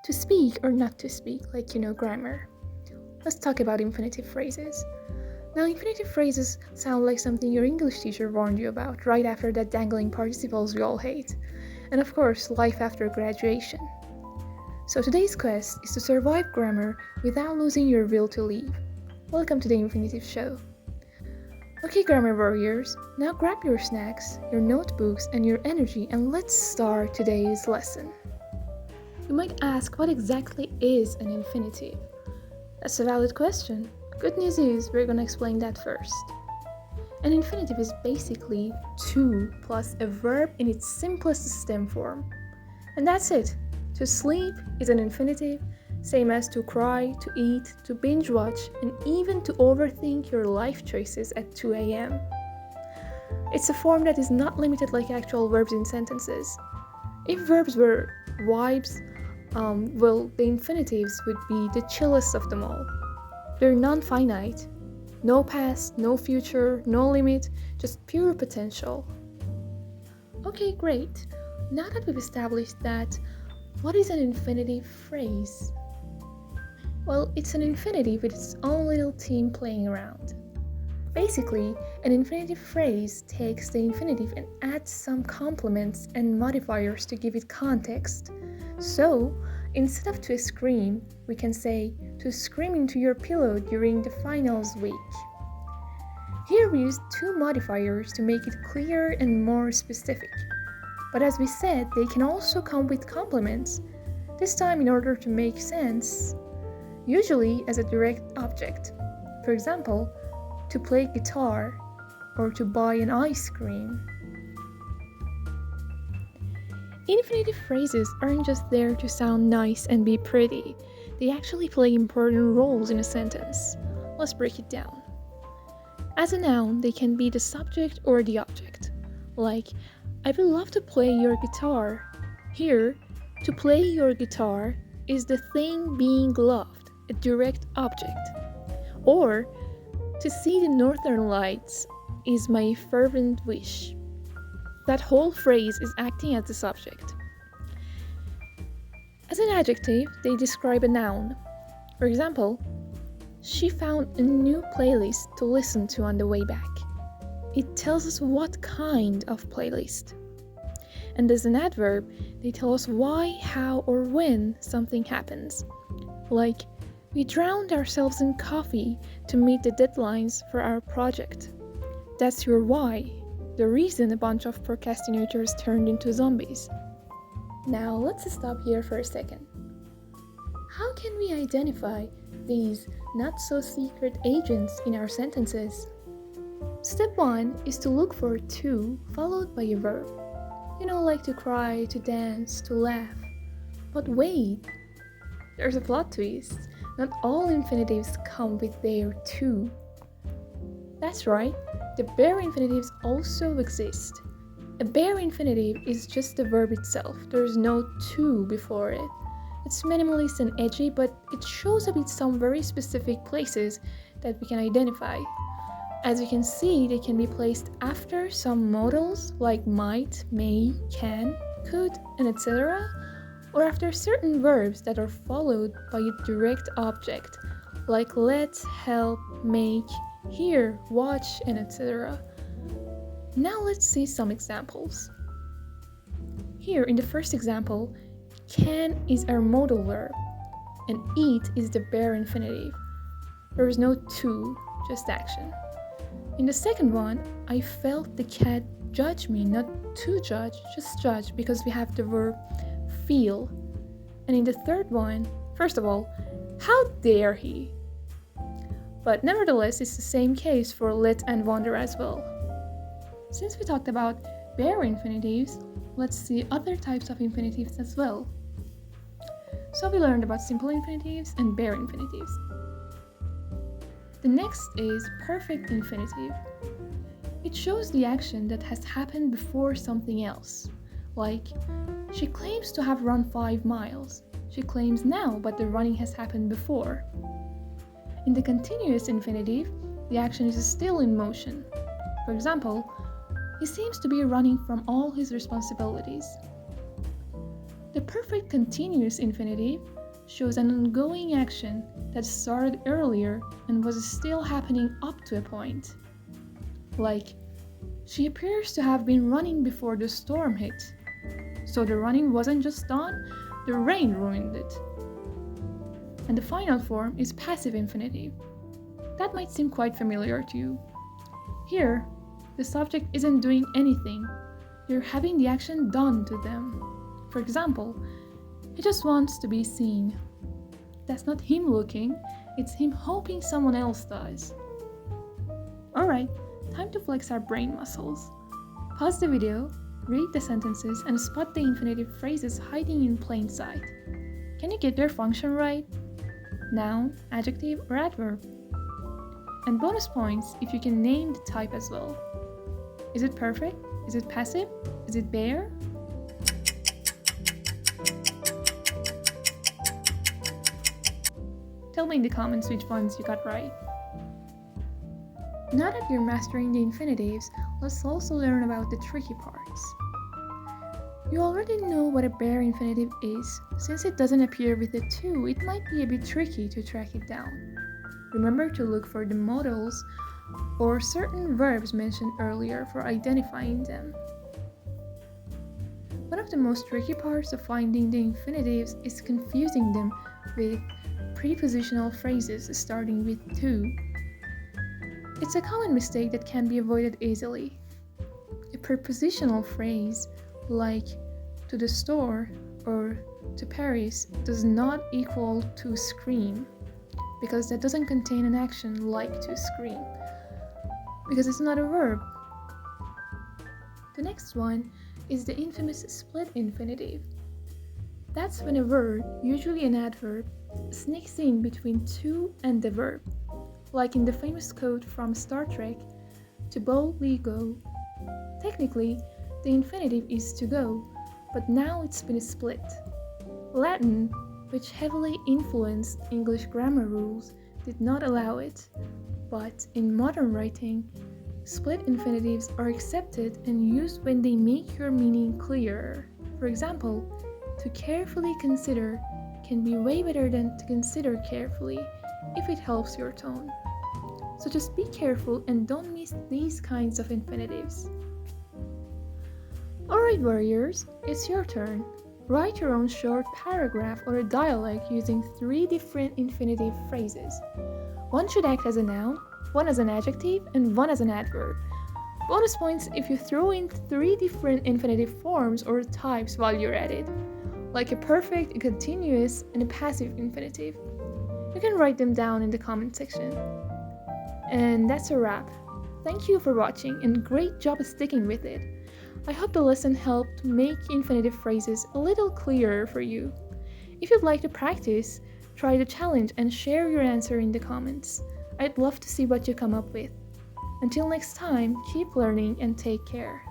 to speak or not to speak, like grammar. Let's talk about infinitive phrases. Now, infinitive phrases sound like something your English teacher warned you about right after that dangling participles we all hate. And of course, life after graduation. So today's quest is to survive grammar without losing your will to leave. Welcome to the Infinitive Show. Okay, grammar warriors, now grab your snacks, your notebooks, and your energy, and let's start today's lesson. You might ask, what exactly is an infinitive? That's a valid question. Good news is, we're gonna explain that first. An infinitive is basically to plus a verb in its simplest stem form. And that's it. To sleep is an infinitive, same as to cry, to eat, to binge watch, and even to overthink your life choices at 2 a.m. It's a form that is not limited like actual verbs in sentences. If verbs were vibes, the infinitives would be the chillest of them all. They're non-finite. No past, no future, no limit, just pure potential. Okay, great. Now that we've established that, what is an infinitive phrase? Well, it's an infinitive with its own little team playing around. Basically, an infinitive phrase takes the infinitive and adds some complements and modifiers to give it context. So, instead of to scream, we can say to scream into your pillow during the finals week. Here we use two modifiers to make it clearer and more specific. But as we said, they can also come with complements, this time in order to make sense, usually as a direct object. For example, to play guitar or to buy an ice cream. Infinitive phrases aren't just there to sound nice and be pretty. They actually play important roles in a sentence. Let's break it down. As a noun, they can be the subject or the object. Like, I would love to play your guitar. Here, to play your guitar is the thing being loved, a direct object. Or, to see the northern lights is my fervent wish. That whole phrase is acting as the subject. As an adjective, they describe a noun. For example, she found a new playlist to listen to on the way back. It tells us what kind of playlist. And as an adverb, they tell us why, how, or when something happens. Like, we drowned ourselves in coffee to meet the deadlines for our project. That's your why, the reason a bunch of procrastinators turned into zombies. Now let's stop here for a second. How can we identify these not-so-secret agents in our sentences? Step 1 is to look for to followed by a verb. Like to cry, to dance, to laugh. But wait, there's a plot twist. Not all infinitives come with their to. That's right, the bare infinitives also exist. A bare infinitive is just the verb itself. There's no to before it. It's minimalist and edgy, but it shows up in some very specific places that we can identify. As you can see, they can be placed after some modals like might, may, can, could, and etc., or after certain verbs that are followed by a direct object like let, help, make, hear, watch, and etc. Now let's see some examples. Here in the first example, can is our modal verb, and eat is the bare infinitive. There is no to, just action. In the second one, I felt the cat judge me, not to judge, just judge, because we have the verb feel. And in the third one, first of all, how dare he? But nevertheless, it's the same case for let and wonder as well. Since we talked about bare infinitives, let's see other types of infinitives as well. So we learned about simple infinitives and bare infinitives. The next is perfect infinitive. It shows the action that has happened before something else. Like, she claims to have run 5 miles. She claims now, but the running has happened before. In the continuous infinitive, the action is still in motion. For example, he seems to be running from all his responsibilities. The perfect continuous infinitive shows an ongoing action that started earlier and was still happening up to a point. Like, she appears to have been running before the storm hit. So the running wasn't just done, the rain ruined it. And the final form is passive infinitive. That might seem quite familiar to you. Here, the subject isn't doing anything, they're having the action done to them. For example, he just wants to be seen. That's not him looking, it's him hoping someone else does. Alright, time to flex our brain muscles. Pause the video, read the sentences, and spot the infinitive phrases hiding in plain sight. Can you get their function right? Noun, adjective, or adverb? And bonus points if you can name the type as well. Is it perfect? Is it passive? Is it bare? Tell me in the comments which ones you got right. Now that you're mastering the infinitives, let's also learn about the tricky parts. You already know what a bare infinitive is. Since it doesn't appear with the to, it might be a bit tricky to track it down. Remember to look for the modals or certain verbs mentioned earlier for identifying them. One of the most tricky parts of finding the infinitives is confusing them with prepositional phrases starting with to. It's a common mistake that can be avoided easily. A prepositional phrase like to the store or to Paris does not equal to scream, because that doesn't contain an action like to scream, because it's not a verb. The next one is the infamous split infinitive. That's when a word, usually an adverb, sneaks in between to and the verb, like in the famous quote from Star Trek, to boldly go. Technically, the infinitive is to go, but now it's been split. Latin, which heavily influenced English grammar rules, did not allow it, but in modern writing, split infinitives are accepted and used when they make your meaning clearer. For example, to carefully consider can be way better than to consider carefully if it helps your tone. So just be careful and don't miss these kinds of infinitives. Alright warriors, it's your turn. Write your own short paragraph or a dialogue using 3 different infinitive phrases. One should act as a noun, one as an adjective, and one as an adverb. Bonus points if you throw in 3 different infinitive forms or types while you're at it, like a perfect, a continuous, and a passive infinitive. You can write them down in the comment section. And that's a wrap. Thank you for watching and great job sticking with it. I hope the lesson helped make infinitive phrases a little clearer for you. If you'd like to practice, try the challenge and share your answer in the comments. I'd love to see what you come up with. Until next time, keep learning and take care.